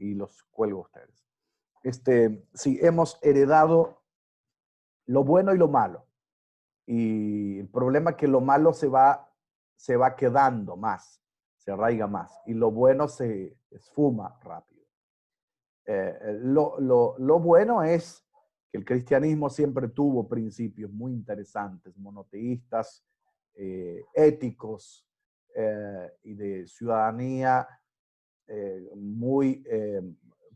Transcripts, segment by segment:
y los cuelgo a ustedes. Sí, hemos heredado lo bueno y lo malo. Y el problema es que lo malo se va quedando más, se arraiga más, y lo bueno se esfuma rápido. Lo bueno es que el cristianismo siempre tuvo principios muy interesantes, monoteístas, éticos y de ciudadanía muy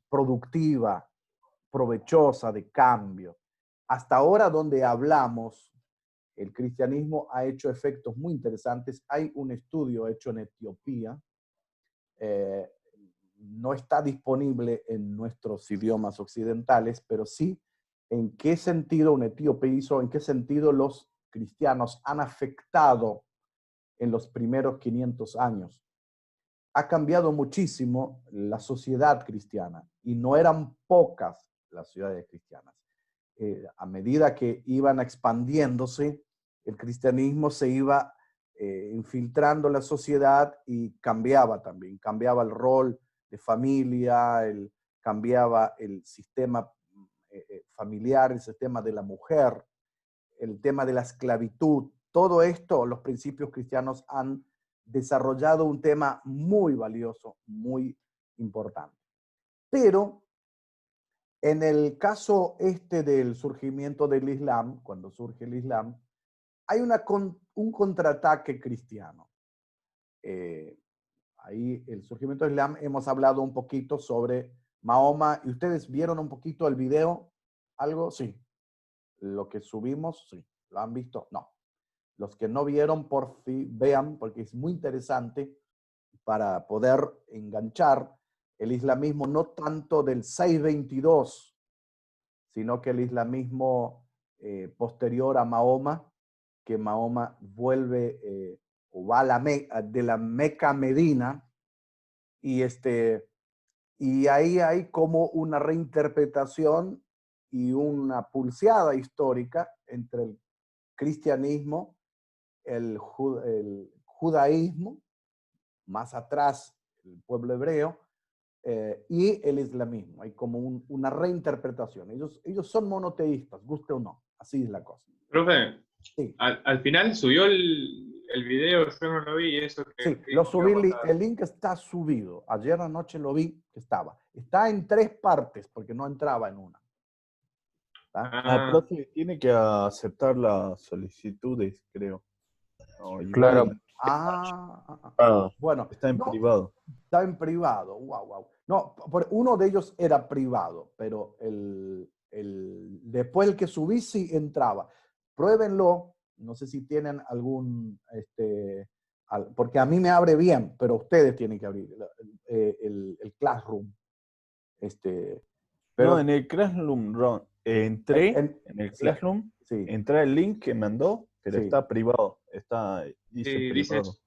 productiva, provechosa, de cambio. Hasta ahora donde hablamos, el cristianismo ha hecho efectos muy interesantes. Hay un estudio hecho en Etiopía, eh, no está disponible en nuestros idiomas occidentales, pero sí en qué sentido un etíope hizo, en qué sentido los cristianos han afectado en los primeros 500 años. Ha cambiado muchísimo la sociedad cristiana y no eran pocas las ciudades cristianas. A medida que iban expandiéndose, el cristianismo se iba infiltrando en la sociedad y cambiaba también, cambiaba el rol de familia, cambiaba el sistema familiar, el sistema de la mujer, el tema de la esclavitud. Todo esto, los principios cristianos han desarrollado un tema muy valioso, muy importante. Pero en el caso del surgimiento del Islam, cuando surge el Islam, hay un contraataque cristiano. Ahí el surgimiento del Islam, hemos hablado un poquito sobre Mahoma, y ustedes vieron un poquito el video, algo, sí. Lo que subimos, sí. ¿Lo han visto? No. Los que no vieron, por fin vean, porque es muy interesante para poder enganchar el islamismo, no tanto del 622, sino que el islamismo posterior a Mahoma, que Mahoma vuelve o va de la Meca a Medina, y ahí hay como una reinterpretación y una pulseada histórica entre el cristianismo, el judaísmo, más atrás el pueblo hebreo, y el islamismo. Hay como una reinterpretación. Ellos son monoteístas, guste o no. Así es la cosa. Profe, Sí, al final subió el video, yo no lo vi, eso sí, que lo dijo que iba a subí, pasar. el link está subido. Ayer anoche lo vi que estaba. Está en 3 partes porque no entraba en una. ¿Tá? Ah, Profe, tiene que aceptar las solicitudes, creo. No, Claro, igual. Bueno, Está en no, privado. está en privado. Wow, wow. No, uno de ellos era privado, pero después el que subí sí entraba. Pruébenlo. No sé si tienen algún, porque a mí me abre bien, pero ustedes tienen que abrir el Classroom. Pero No, en el Classroom, entré en el sí, Classroom, sí, entré al link que mandó, pero sí. está privado. Dice sí, dice, privado.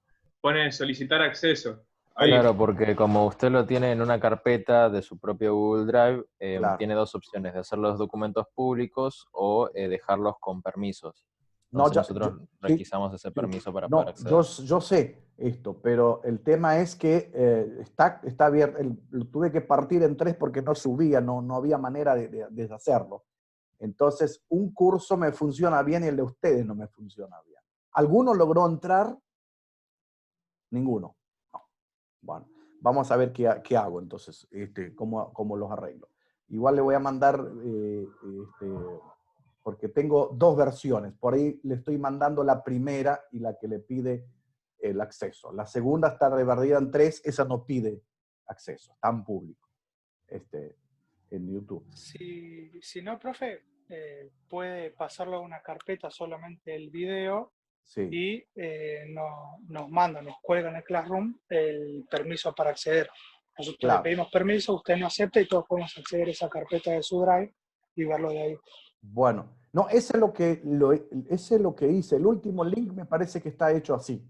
pone solicitar acceso. Ahí. claro, porque como usted lo tiene en una carpeta de su propio Google Drive, Claro. tiene dos opciones, de hacer los documentos públicos o dejarlos con permisos. No, Entonces nosotros sí, requisamos ese sí. permiso para poder No, yo acceder. sé esto, pero el tema es que está abierto. Lo tuve que partir en 3 porque no subía, no había manera de hacerlo. Entonces, un curso me funciona bien y el de ustedes no me funciona bien. ¿Alguno logró entrar? Ninguno. No. Bueno, vamos a ver qué hago entonces, cómo los arreglo. Igual le voy a mandar, porque tengo 2 versiones. Por ahí le estoy mandando la primera y la que le pide el acceso. La segunda está repartida en 3, esa no pide acceso, está en público, en YouTube. Si no, profe, puede pasarlo a una carpeta solamente el video Sí. y nos mandan, nos cuelgan en el Classroom el permiso para acceder. Nosotros Claro. le pedimos permiso, usted no acepta y todos podemos acceder a esa carpeta de su Drive y verlo de ahí. Bueno, no, ese es lo que hice. El último link me parece que está hecho así,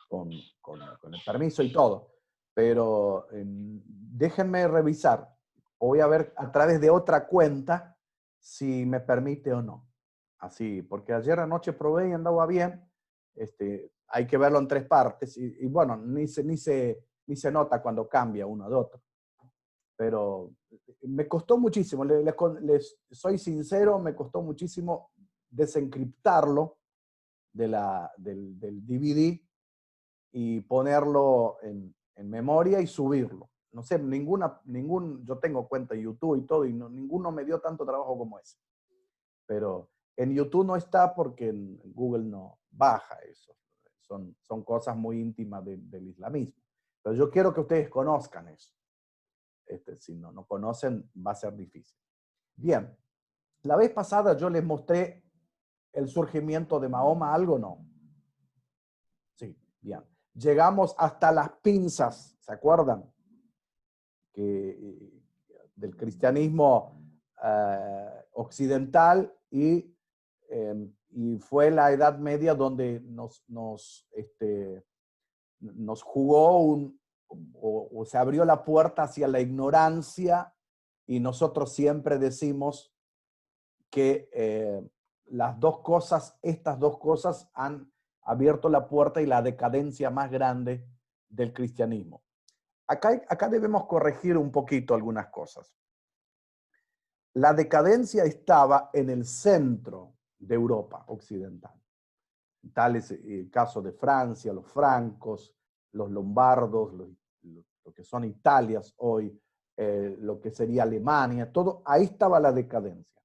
con el permiso y todo. Pero déjenme revisar. Voy a ver a través de otra cuenta si me permite o no. Así, porque ayer anoche probé y andaba bien. Hay que verlo en 3 partes. Y bueno, ni se nota cuando cambia uno de otro. pero me costó muchísimo, les soy sincero, me costó muchísimo desencriptarlo del DVD y ponerlo en memoria y subirlo. No sé, yo tengo cuenta de YouTube y todo, y ninguno me dio tanto trabajo como ese. Pero en YouTube no está porque en Google no baja eso. Son cosas muy íntimas del islamismo. Pero yo quiero que ustedes conozcan eso. Si no conocen, va a ser difícil. Bien, la vez pasada yo les mostré el surgimiento de Mahoma, ¿algo no? Sí, bien. Llegamos hasta las pinzas, ¿se acuerdan? Del cristianismo occidental y fue la Edad Media donde nos jugó o se abrió la puerta hacia la ignorancia, y nosotros siempre decimos que estas dos cosas han abierto la puerta y la decadencia más grande del cristianismo. Acá debemos corregir un poquito algunas cosas. La decadencia estaba en el centro de Europa occidental. Tal es el caso de Francia, los francos, los lombardos, lo que son Italias hoy, lo que sería Alemania, todo, ahí estaba la decadencia.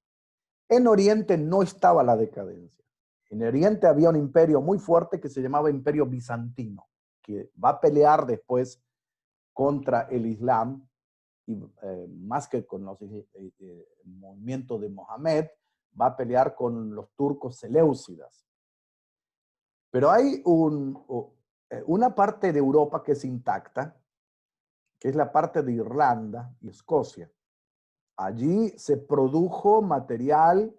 En Oriente no estaba la decadencia. En Oriente había un imperio muy fuerte que se llamaba Imperio Bizantino, que va a pelear después contra el Islam, y más que con los movimientos de Mohammed, va a pelear con los turcos seleucidas. Pero hay una parte de Europa que es intacta, que es la parte de Irlanda y Escocia. Allí se produjo material,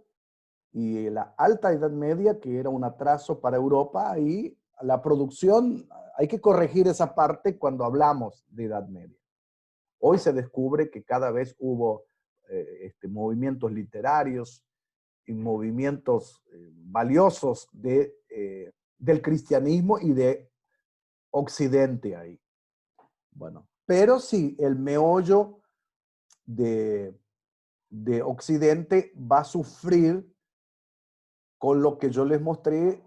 y la Alta Edad Media, que era un atraso para Europa, y la producción, hay que corregir esa parte cuando hablamos de Edad Media. Hoy se descubre que cada vez hubo movimientos literarios y movimientos valiosos del cristianismo y de Occidente ahí. Bueno, pero sí, el meollo de Occidente va a sufrir con lo que yo les mostré,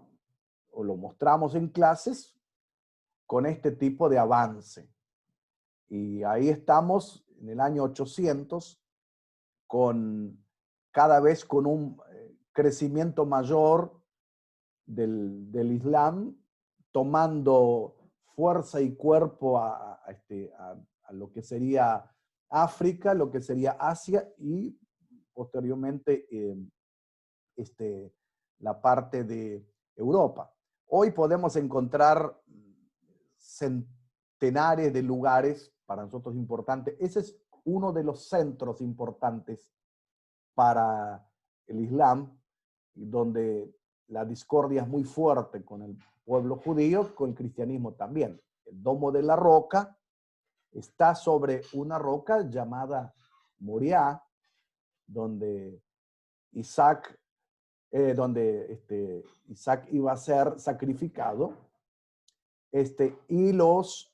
o lo mostramos en clases, con este tipo de avance. Y ahí estamos en el año 800, cada vez con un crecimiento mayor del Islam, tomando fuerza y cuerpo a lo que sería África, lo que sería Asia, y posteriormente la parte de Europa. Hoy podemos encontrar centenares de lugares para nosotros importantes. Ese es uno de los centros importantes para el Islam, donde la discordia es muy fuerte con el pueblo judío, con el cristianismo también. El Domo de la Roca está sobre una roca llamada Moriah, donde Isaac iba a ser sacrificado, y los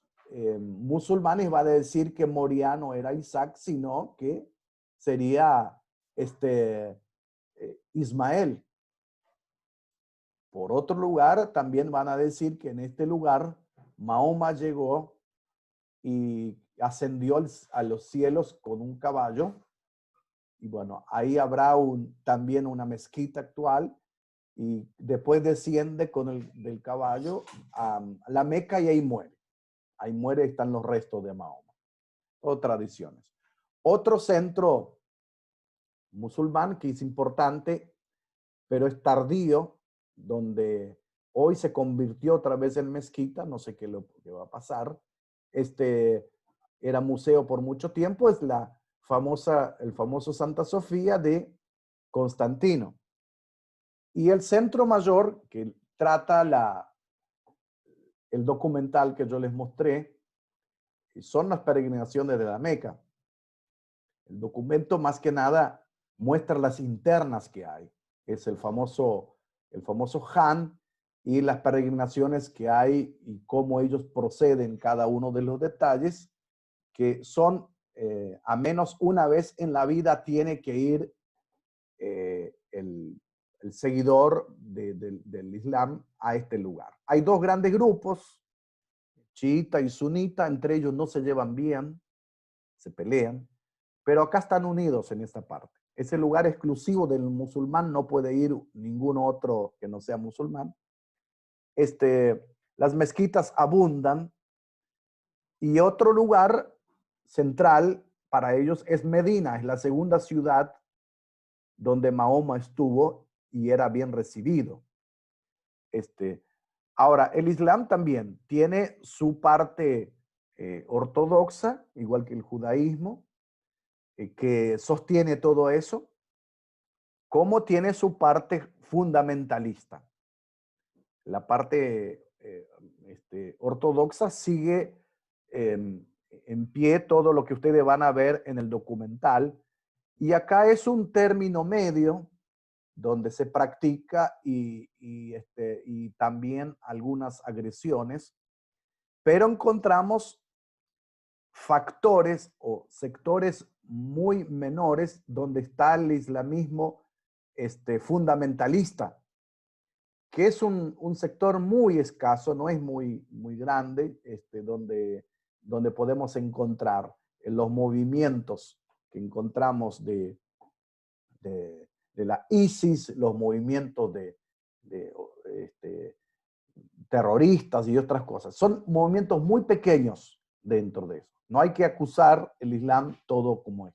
musulmanes van a decir que Moriah no era Isaac, sino que sería Ismael. Por otro lugar, también van a decir que en este lugar Mahoma llegó y ascendió a los cielos con un caballo. Y bueno, ahí habrá también una mezquita actual, y después desciende del caballo a la Meca, y ahí muere. Ahí muere, están los restos de Mahoma. O tradiciones. Otro centro musulmán que es importante, pero es tardío, donde hoy se convirtió otra vez en mezquita, no sé qué va a pasar. Era museo por mucho tiempo, es el famoso Santa Sofía de Constantino. Y el centro mayor, que trata el documental que yo les mostré, son las peregrinaciones de la Meca. El documento más que nada muestra las internas que hay. Es el famoso Han, y las peregrinaciones que hay y cómo ellos proceden, cada uno de los detalles, que son a menos una vez en la vida tiene que ir el seguidor del Islam a este lugar. Hay dos grandes grupos, chiita y sunita, entre ellos no se llevan bien, se pelean, pero acá están unidos en esta parte. Ese lugar exclusivo del musulmán, no puede ir ningún otro que no sea musulmán. Las mezquitas abundan, y otro lugar central para ellos es Medina, es la segunda ciudad donde Mahoma estuvo y era bien recibido. Ahora, el Islam también tiene su parte ortodoxa, igual que el judaísmo, que sostiene todo eso, como tiene su parte fundamentalista. La parte ortodoxa sigue en pie todo lo que ustedes van a ver en el documental, y acá es un término medio donde se practica y también algunas agresiones, pero encontramos factores o sectores muy menores donde está el islamismo fundamentalista, que es un sector muy escaso, no es muy grande, donde podemos encontrar en los movimientos que encontramos de la ISIS, los movimientos de terroristas y otras cosas. Son movimientos muy pequeños dentro de eso. No hay que acusar el Islam todo como es.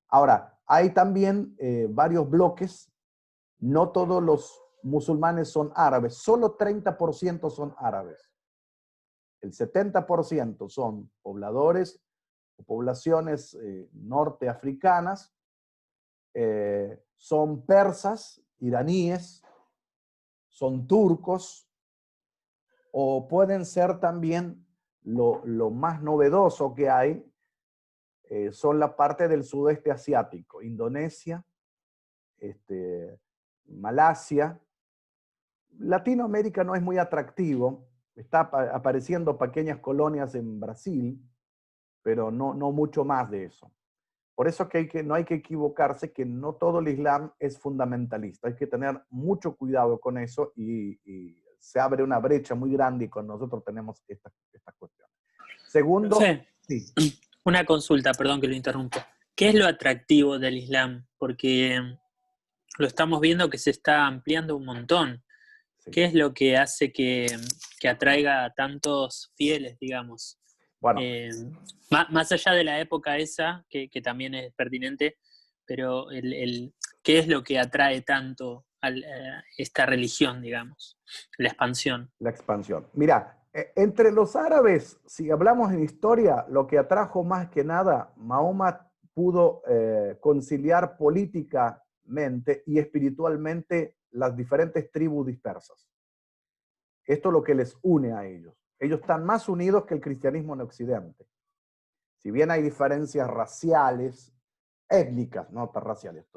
Ahora, hay también varios bloques. No todos los musulmanes son árabes, solo 30% son árabes. El 70% son pobladores o poblaciones norteafricanas, son persas, iraníes, son turcos, o pueden ser también lo más novedoso que hay, son la parte del sudeste asiático, Indonesia, Malasia. Latinoamérica no es muy atractivo, está apareciendo pequeñas colonias en Brasil, pero no mucho más de eso. Por eso que no hay que equivocarse, que no todo el Islam es fundamentalista. Hay que tener mucho cuidado con eso, y se abre una brecha muy grande y con nosotros tenemos esta cuestión. Segundo, sí. Una consulta, perdón que lo interrumpo. ¿Qué es lo atractivo del Islam? Porque lo estamos viendo que se está ampliando un montón. Sí. ¿Qué es lo que hace que atraiga a tantos fieles, digamos? Bueno, más allá de la época esa, que también es pertinente, pero ¿qué es lo que atrae tanto a esta religión, digamos? La expansión. La expansión. Mira, entre los árabes, si hablamos en historia, lo que atrajo más que nada, Mahoma pudo conciliar políticamente y espiritualmente las diferentes tribus dispersas. Esto es lo que les une a ellos. Ellos están más unidos que el cristianismo en Occidente. Si bien hay diferencias raciales, étnicas, no raciales,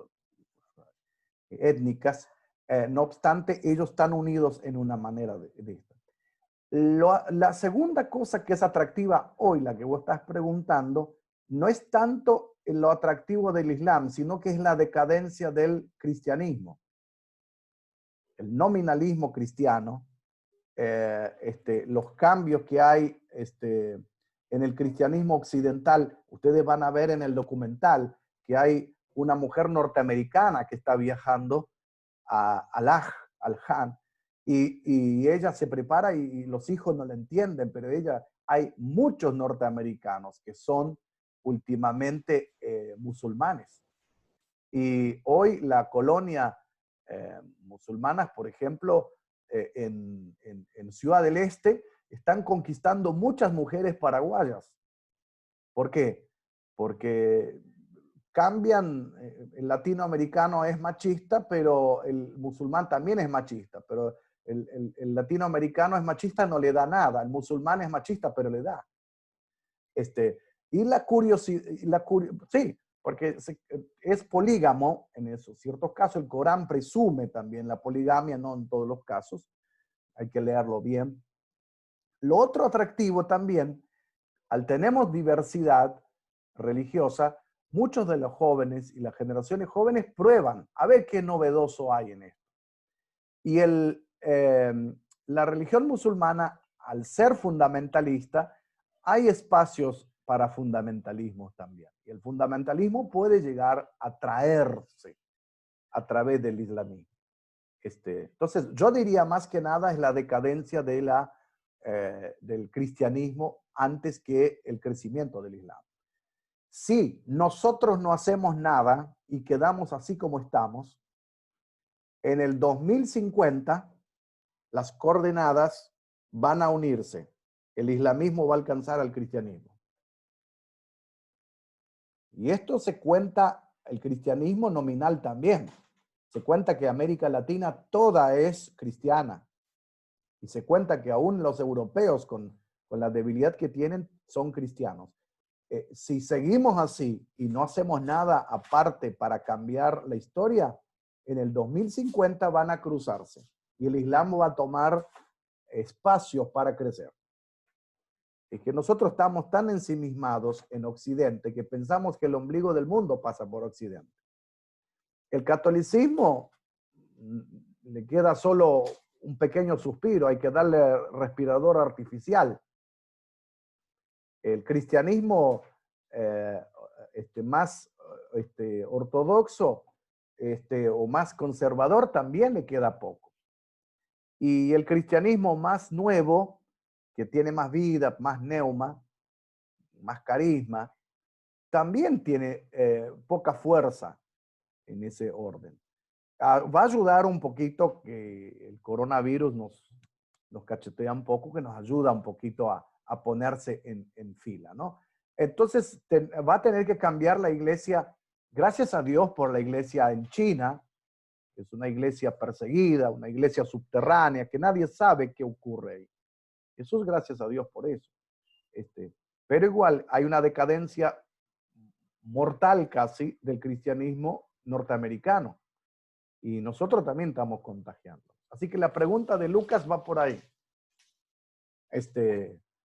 étnicas, no obstante, ellos están unidos en una manera de esta. La segunda cosa que es atractiva hoy, la que vos estás preguntando, no es tanto lo atractivo del Islam, sino que es la decadencia del cristianismo. El nominalismo cristiano, los cambios que hay en el cristianismo occidental. Ustedes van a ver en el documental que hay una mujer norteamericana que está viajando al Hajj, y ella se prepara y los hijos no la entienden, pero hay muchos norteamericanos que son últimamente musulmanes. Y hoy la colonia musulmanas, por ejemplo, en Ciudad del Este, están conquistando muchas mujeres paraguayas. ¿Por qué? Porque cambian, el latinoamericano es machista, pero el musulmán también es machista, pero el latinoamericano es machista, no le da nada, el musulmán es machista, pero le da. Y la curiosidad, sí, porque es polígamo en esos ciertos casos. El Corán presume también la poligamia, no en todos los casos. Hay que leerlo bien. Lo otro atractivo también, al tenemos diversidad, religiosa, muchos de los jóvenes y las generaciones jóvenes prueban a ver qué novedoso hay en esto. Y la religión musulmana, al ser fundamentalista, hay espacios para fundamentalismos también. Y el fundamentalismo puede llegar a traerse a través del islamismo. Entonces, yo diría más que nada es la decadencia de del cristianismo antes que el crecimiento del islam. Si nosotros no hacemos nada y quedamos así como estamos, en el 2050 las coordenadas van a unirse. El islamismo va a alcanzar al cristianismo. Y esto se cuenta, el cristianismo nominal también. Se cuenta que América Latina toda es cristiana. Y se cuenta que aún los europeos, con la debilidad que tienen, son cristianos. Si seguimos así y no hacemos nada aparte para cambiar la historia, en el 2050 van a cruzarse. Y el Islam va a tomar espacios para crecer. Es que nosotros estamos tan ensimismados en Occidente que pensamos que el ombligo del mundo pasa por Occidente. El catolicismo le queda solo un pequeño suspiro, hay que darle respirador artificial. El cristianismo más ortodoxo o más conservador también le queda poco. Y el cristianismo más nuevo, que tiene más vida, más neuma, más carisma, también tiene poca fuerza en ese orden. Va a ayudar un poquito que el coronavirus nos cachetea un poco, que nos ayuda un poquito a ponerse en fila, ¿no? Entonces va a tener que cambiar la iglesia, gracias a Dios por la iglesia en China, que es una iglesia perseguida, una iglesia subterránea, que nadie sabe qué ocurre ahí. Eso es gracias a Dios por eso. Pero igual hay una decadencia mortal casi del cristianismo norteamericano. Y nosotros también estamos contagiando. Así que la pregunta de Lucas va por ahí.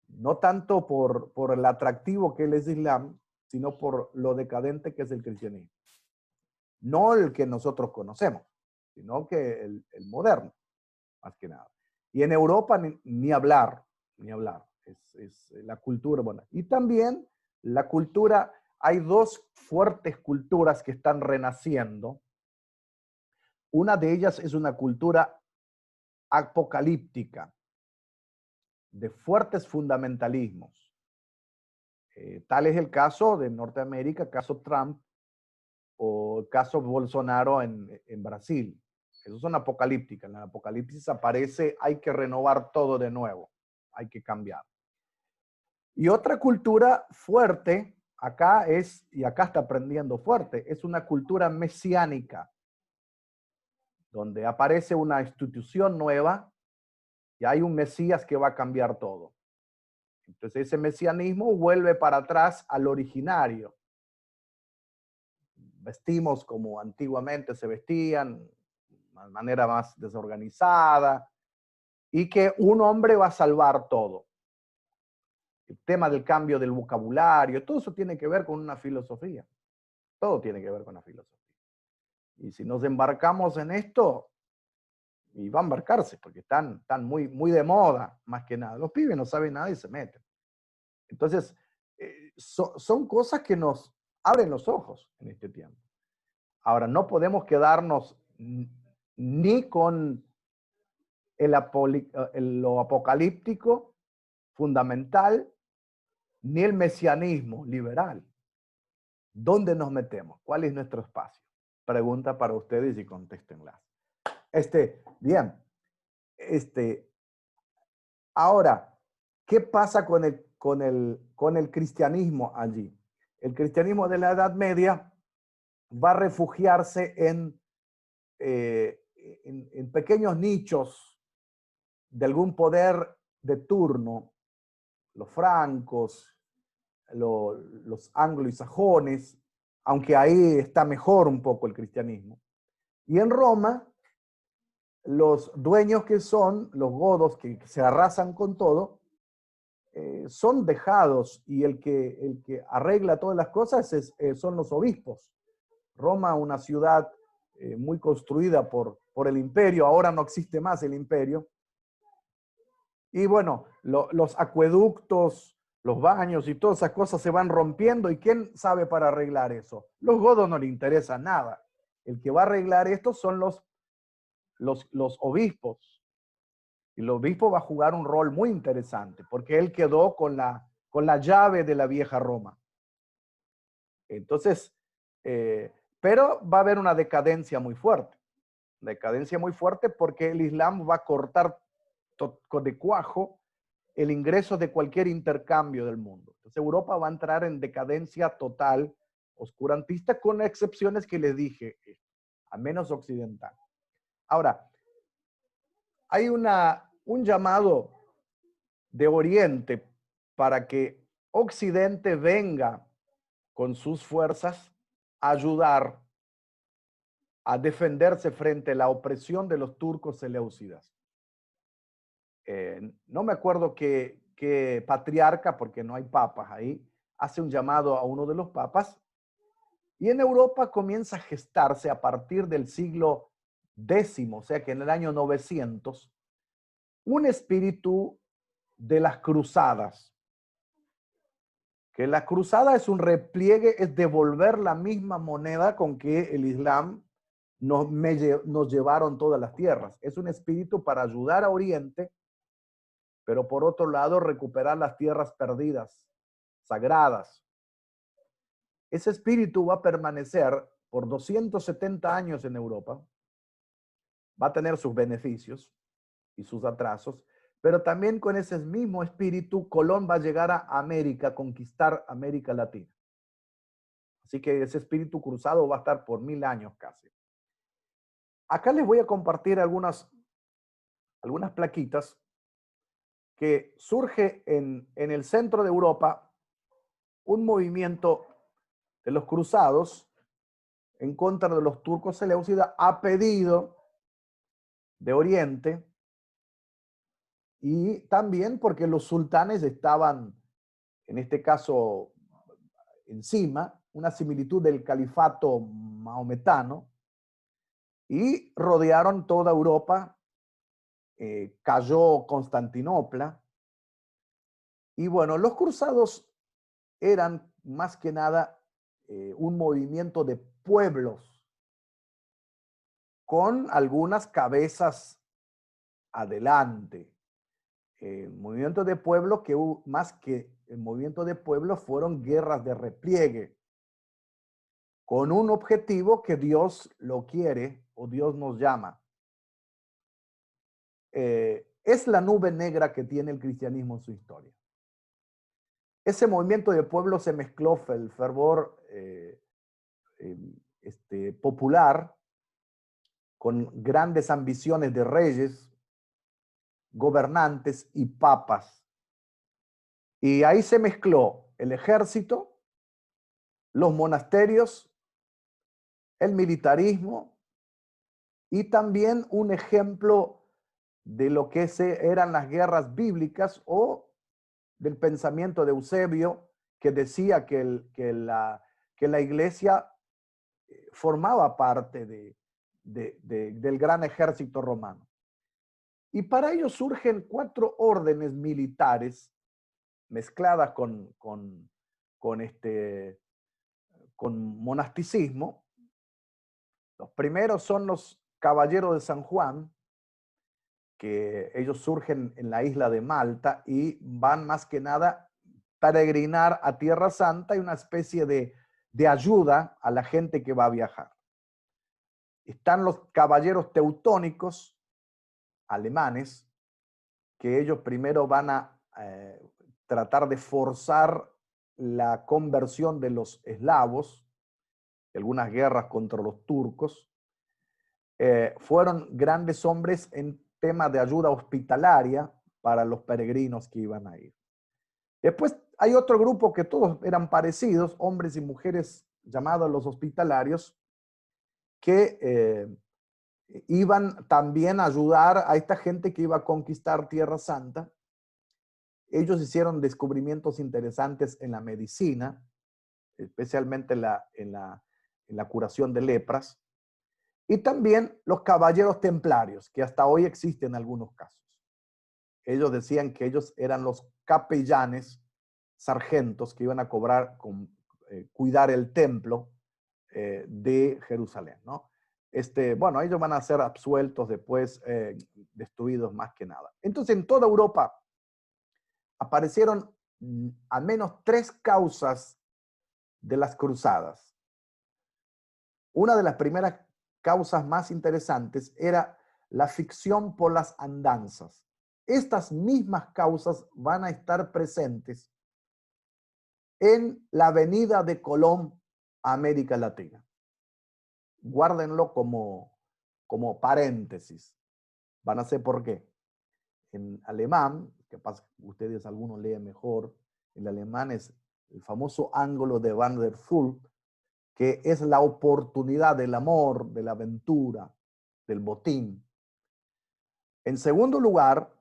No tanto por el atractivo que es el Islam, sino por lo decadente que es el cristianismo. No el que nosotros conocemos, sino que el moderno, más que nada. Y en Europa ni hablar, ni hablar. Es la cultura, bueno. Y también la cultura, hay dos fuertes culturas que están renaciendo. Una de ellas es una cultura apocalíptica, de fuertes fundamentalismos. Tal es el caso de Norteamérica, caso Trump, o el caso Bolsonaro en Brasil. Esos son apocalípticas. En la apocalipsis aparece, hay que renovar todo de nuevo, hay que cambiar. Y otra cultura fuerte, acá está aprendiendo fuerte, es una cultura mesiánica, donde aparece una institución nueva y hay un Mesías que va a cambiar todo. Entonces ese mesianismo vuelve para atrás al originario. Vestimos como antiguamente se vestían, de manera más desorganizada, y que un hombre va a salvar todo. El tema del cambio del vocabulario, todo eso tiene que ver con una filosofía. Todo tiene que ver con la filosofía. Y si nos embarcamos en esto, y va a embarcarse, porque están muy, muy de moda, más que nada. Los pibes no saben nada y se meten. Entonces, son cosas que nos abren los ojos en este tiempo. Ahora, no podemos quedarnos ni con lo apocalíptico fundamental, ni el mesianismo liberal. ¿Dónde nos metemos? ¿Cuál es nuestro espacio? Pregunta para ustedes y contéstenlas. Bien. Ahora, ¿qué pasa con el cristianismo allí? El cristianismo de la Edad Media va a refugiarse en pequeños nichos de algún poder de turno, los francos, los anglo y sajones, aunque ahí está mejor un poco el cristianismo. Y en Roma, los dueños que son los godos que se arrasan con todo, son dejados y el que arregla todas las cosas son los obispos. Roma, una ciudad muy construida por el imperio, ahora no existe más el imperio. Y bueno, los acueductos, los baños y todas esas cosas se van rompiendo. ¿Y quién sabe para arreglar eso? Los godos no les interesa nada. El que va a arreglar esto son los obispos. Y el obispo va a jugar un rol muy interesante, porque él quedó con la llave de la vieja Roma. Entonces, pero va a haber una decadencia muy fuerte. Decadencia muy fuerte porque el Islam va a cortar de cuajo el ingreso de cualquier intercambio del mundo. Entonces Europa va a entrar en decadencia total, oscurantista, con excepciones que les dije, al menos occidental. Ahora, hay un llamado de Oriente para que Occidente venga con sus fuerzas a ayudar a defenderse frente a la opresión de los turcos seleucidas. No me acuerdo qué patriarca, porque no hay papas ahí, hace un llamado a uno de los papas, y en Europa comienza a gestarse a partir del siglo X, o sea que en el año 900, un espíritu de las cruzadas. Que la cruzada es un repliegue, es devolver la misma moneda con que el Islam nos llevaron todas las tierras. Es un espíritu para ayudar a Oriente, pero por otro lado recuperar las tierras perdidas, sagradas. Ese espíritu va a permanecer por 270 años en Europa, va a tener sus beneficios y sus atrasos, pero también con ese mismo espíritu Colón va a llegar a América, a conquistar América Latina. Así que ese espíritu cruzado va a estar por 1000 años casi. Acá les voy a compartir algunas plaquitas que surge en el centro de Europa un movimiento de los cruzados en contra de los turcos seleucidas a pedido de Oriente y también porque los sultanes estaban, en este caso, encima, una similitud del califato maometano, y rodearon toda Europa. Cayó Constantinopla. Y bueno, los cruzados eran más que nada un movimiento de pueblos con algunas cabezas adelante. Movimiento de pueblos que más que el movimiento de pueblos fueron guerras de repliegue con un objetivo que Dios lo quiere o Dios nos llama. Es la nube negra que tiene el cristianismo en su historia. Ese movimiento de pueblo se mezcló el fervor popular con grandes ambiciones de reyes, gobernantes y papas. Y ahí se mezcló el ejército, los monasterios, el militarismo y también un ejemplo de lo que eran las guerras bíblicas o del pensamiento de Eusebio, que decía que la iglesia formaba parte del gran ejército romano. Y para ello surgen 4 órdenes militares mezcladas con monasticismo. Los primeros son los caballeros de San Juan, que ellos surgen en la isla de Malta y van más que nada peregrinar a Tierra Santa y una especie de ayuda a la gente que va a viajar. Están los caballeros teutónicos alemanes, que ellos primero van a tratar de forzar la conversión de los eslavos, algunas guerras contra los turcos. Fueron grandes hombres en tema de ayuda hospitalaria para los peregrinos que iban a ir. Después hay otro grupo que todos eran parecidos, hombres y mujeres llamados los hospitalarios, que iban también a ayudar a esta gente que iba a conquistar Tierra Santa. ellos hicieron descubrimientos interesantes en la medicina, especialmente en la curación de lepras, y también los caballeros templarios, que hasta hoy existen en algunos casos. Ellos decían que ellos eran los capellanes, sargentos, que iban a cuidar el templo de Jerusalén, ¿no? Bueno, ellos van a ser absueltos después, destruidos más que nada. Entonces, en toda Europa aparecieron al menos 3 causas de las cruzadas. Una de las primeras causas más interesantes era la ficción por las andanzas. Estas mismas causas van a estar presentes en la venida de Colón a América Latina. Guárdenlo como paréntesis. Van a ser por qué. En alemán, capaz ustedes algunos leen mejor, el alemán es el famoso ángulo de Van der Fulp, que es la oportunidad del amor, de la aventura, del botín. En segundo lugar,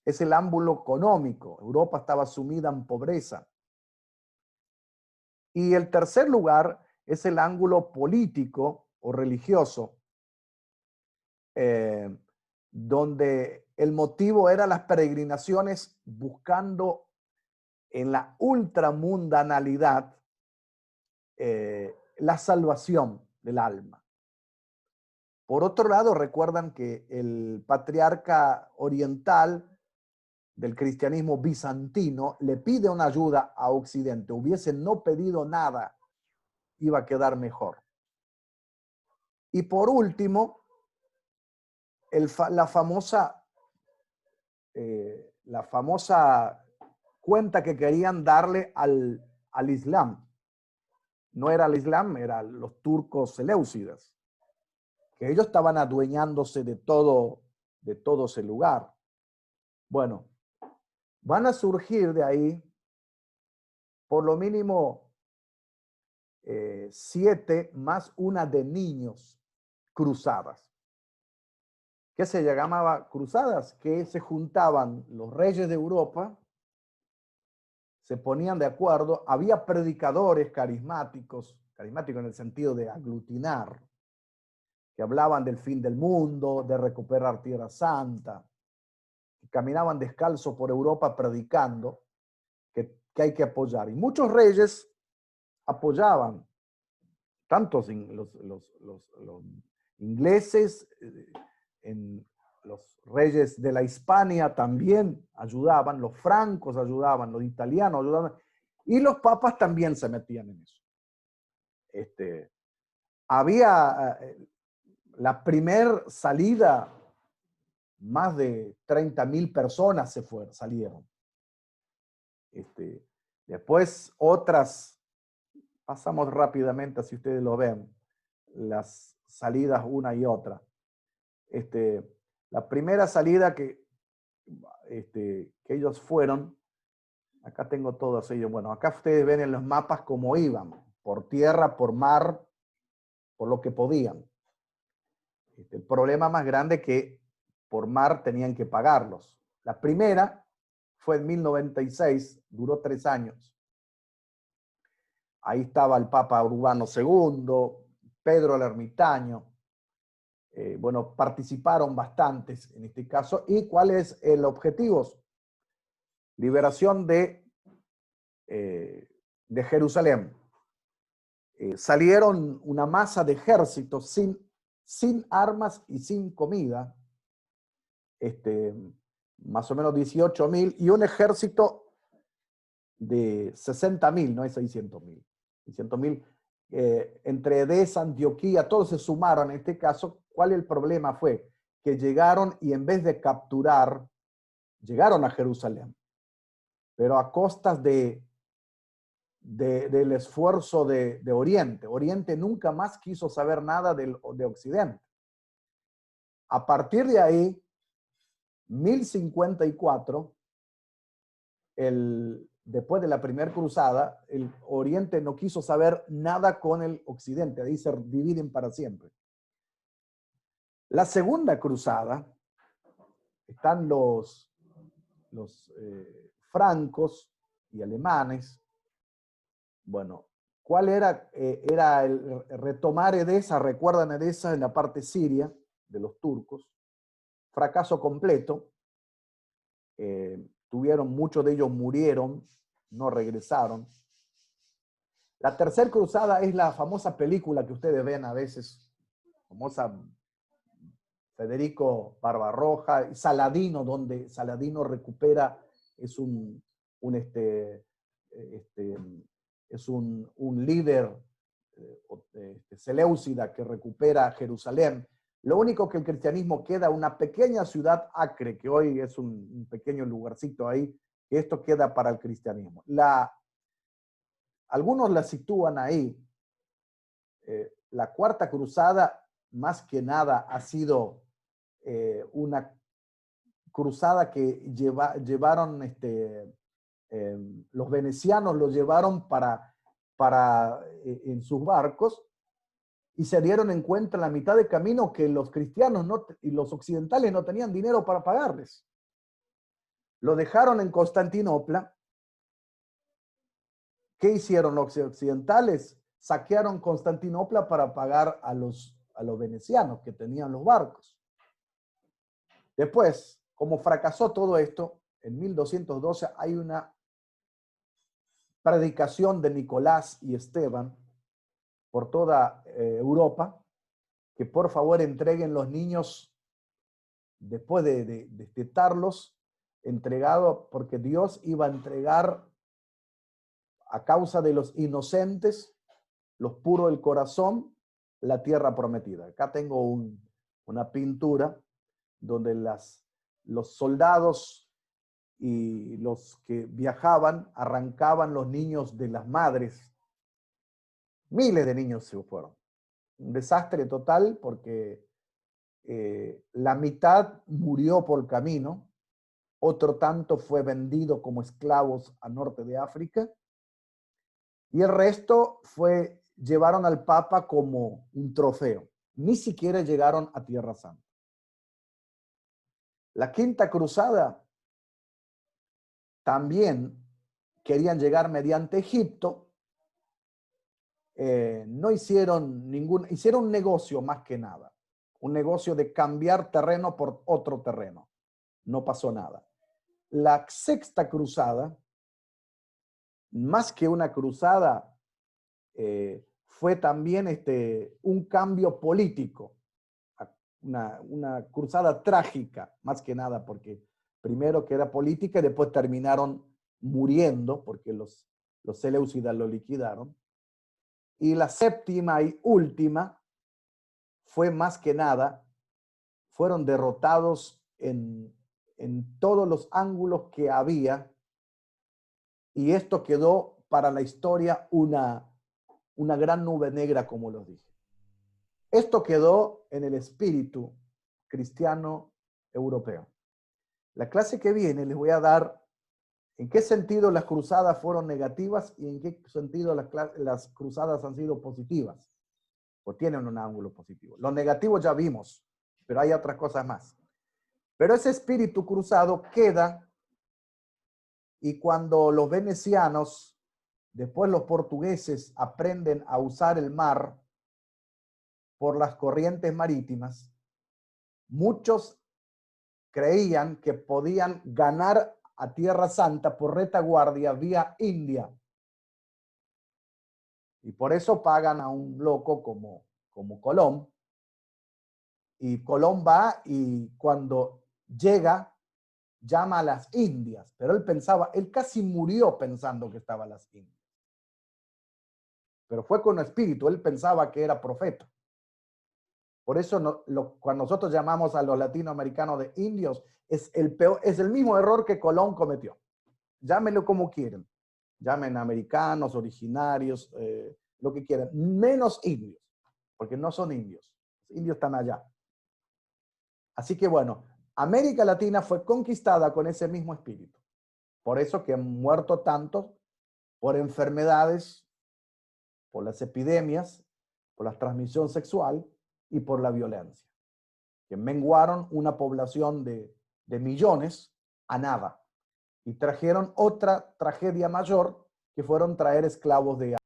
es el ángulo económico. Europa estaba sumida en pobreza. Y el tercer lugar es el ángulo político o religioso, donde el motivo era las peregrinaciones buscando en la ultramundanalidad la salvación del alma. Por otro lado, recuerdan que el patriarca oriental del cristianismo bizantino le pide una ayuda a Occidente. Hubiese no pedido nada, iba a quedar mejor. Y por último, la famosa cuenta que querían darle al Islam. No era el Islam, eran los turcos seleucidas, que ellos estaban adueñándose de todo ese lugar. Bueno, van a surgir de ahí por lo mínimo 7 más una de niños cruzadas. ¿Qué se llamaba cruzadas? Que se juntaban los reyes de Europa, se ponían de acuerdo, había predicadores carismáticos en el sentido de aglutinar, que hablaban del fin del mundo, de recuperar Tierra Santa, que caminaban descalzos por Europa predicando que hay que apoyar. Y muchos reyes apoyaban, tanto los ingleses, los reyes de la Hispania también ayudaban, los francos ayudaban, los italianos ayudaban, y los papas también se metían en eso. Había la primer salida, más de 30.000 personas salieron. Después otras, pasamos rápidamente, si ustedes lo ven, las salidas una y otra. La primera salida que ellos fueron, acá tengo todos ellos, bueno, acá ustedes ven en los mapas cómo iban, por tierra, por mar, por lo que podían. El problema más grande es que por mar tenían que pagarlos. La primera fue en 1096, duró 3 años. Ahí estaba el Papa Urbano II, Pedro el Ermitaño. Bueno, participaron bastantes en este caso. ¿Y cuál es el objetivo? Liberación de Jerusalén. Salieron una masa de ejércitos sin armas y sin comida, más o menos 18.000, y un ejército de 60.000, no es 600.000. 600.000 entre Edesa, Antioquía, todos se sumaron en este caso. ¿Cuál el problema? Fue que llegaron y en vez de capturar, llegaron a Jerusalén, pero a costas del esfuerzo de Oriente. Oriente nunca más quiso saber nada de Occidente. A partir de ahí, 1054, después de la primera cruzada, el Oriente no quiso saber nada con el Occidente. Ahí se dividen para siempre. La segunda cruzada, están los francos y alemanes. Bueno, ¿cuál era? Era el retomar Edesa, recuerdan Edesa en la parte siria de los turcos. Fracaso completo. Muchos de ellos murieron, no regresaron. La tercera cruzada es la famosa película que ustedes ven a veces, famosa Federico Barbarroja, y Saladino, donde Saladino recupera, es un líder seleucida que recupera Jerusalén. Lo único que el cristianismo queda, una pequeña ciudad, Acre, que hoy es un pequeño lugarcito ahí, que esto queda para el cristianismo. Algunos la sitúan ahí. La cuarta cruzada, más que nada, ha sido una cruzada que llevaron los venecianos, lo llevaron en sus barcos, y se dieron en cuenta en la mitad de camino que los cristianos y los occidentales no tenían dinero para pagarles. Lo dejaron en Constantinopla. ¿Qué hicieron los occidentales? Saquearon Constantinopla para pagar a los venecianos que tenían los barcos. Después, como fracasó todo esto, en 1212 hay una predicación de Nicolás y Esteban por toda Europa, que por favor entreguen los niños después de destetarlos, entregado porque Dios iba a entregar a causa de los inocentes, los puros del corazón, la tierra prometida. Acá tengo una pintura donde los soldados y los que viajaban arrancaban los niños de las madres. Miles de niños se fueron. Un desastre total porque la mitad murió por camino, otro tanto fue vendido como esclavos al norte de África, y el resto llevaron al Papa como un trofeo. Ni siquiera llegaron a Tierra Santa. La quinta cruzada también querían llegar mediante Egipto. No hicieron hicieron un negocio más que nada. Un negocio de cambiar terreno por otro terreno. No pasó nada. La sexta cruzada, más que una cruzada, fue también un cambio político. Una cruzada trágica, más que nada, porque primero que era política y después terminaron muriendo, porque los seleucidas lo liquidaron. Y la séptima y última fue más que nada, fueron derrotados en todos los ángulos que había, y esto quedó para la historia una gran nube negra, como los dije. Esto quedó en el espíritu cristiano europeo. La clase que viene les voy a dar en qué sentido las cruzadas fueron negativas y en qué sentido las cruzadas han sido positivas, o tienen un ángulo positivo. Los negativos ya vimos, pero hay otras cosas más. Pero ese espíritu cruzado queda, y cuando los venecianos, después los portugueses, aprenden a usar el mar por las corrientes marítimas, muchos creían que podían ganar a Tierra Santa por retaguardia vía India. Y por eso pagan a un loco como Colón. Y Colón va, y cuando llega, llama a las Indias. Pero él casi murió pensando que estaba a las Indias. Pero fue con espíritu, él pensaba que era profeta. Por eso cuando nosotros llamamos a los latinoamericanos de indios, es el mismo error que Colón cometió. Llámenlo como quieren. Llamen americanos, originarios, lo que quieran. Menos indios, porque no son indios. Los indios están allá. Así que bueno, América Latina fue conquistada con ese mismo espíritu. Por eso que han muerto tantos por enfermedades, por las epidemias, por la transmisión sexual y por la violencia, que menguaron una población de millones a nada. y trajeron otra tragedia mayor, que fueron traer esclavos de